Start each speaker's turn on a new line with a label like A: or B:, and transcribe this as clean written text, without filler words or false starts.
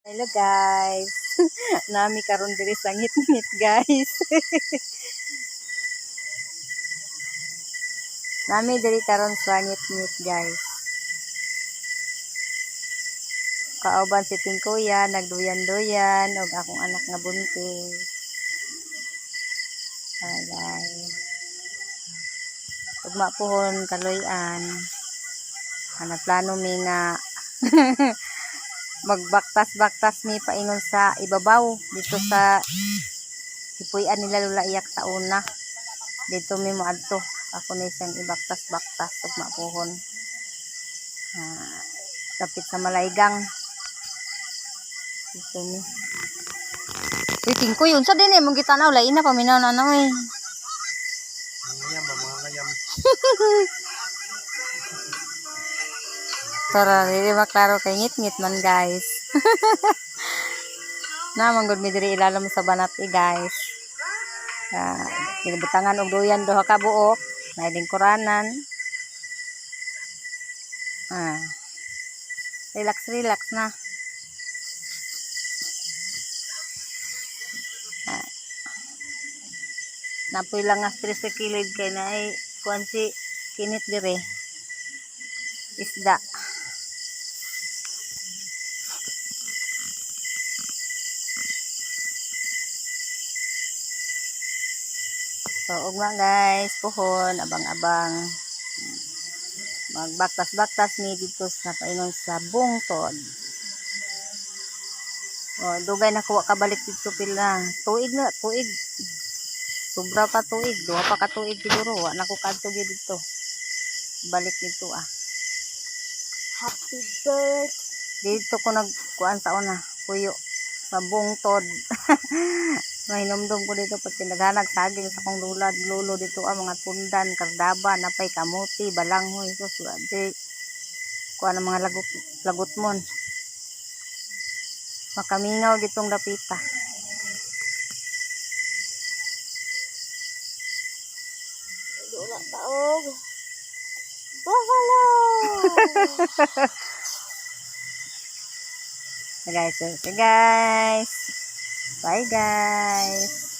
A: Hello guys. Nami karon diri sa ngit-ngit guys. Nami diri karon sa ngit-ngit guys. Kauban si Ting Kuya nagduyan-duyan og akong anak nga buntis. Guys. Ugma pohon kaloy-an. Ana plano mi nga magbaktas-baktas mi paingon sa ibabaw dito sa ipuy-an nila lula iyak sa una. Dito mi moadto. Ako na siyang ibaktas-baktas ugma pohon. Kapit sa Malaygang. Dito mi. Uy, Tingkoy, unsa din eh mong gitanaw lain na paminaw na eh.
B: Ngayam ba mga ngayam.
A: Tara, dili maklaro kay ngit-ngit man guys. Na manggod mi diri ilalam sa banat guys. Kinabutangan og duyan duha ka buok, na lingkuranan. Relax na. Napoy lang nga stress sa kilid kay na ay kuan si kinit dire. Isda. So, ugma guys, pohon, abang-abang. Magbaktas-baktas ni dito sa paingon sa bungtod. O, dugay na kuha kabalik dito pila. Tuig na, tuig. Sobra pa tuig. Duha pa ka tuig siguro. Wa na ko kadto dito. Balik dito ah. Happy birthday. Dito ko nagkuan sa una. Puyo. Sa bungtod. Mahinomdom ko dito pag tinaghanag saging sa kong lulad. Lulo dito ang mga tundan, kardaba, napay, kamuti, balanghoy. So, di, kuan ang mga lagot mon. Makamingaw gitong dapita. Wala taog. Buffalo! Guys, bye guys.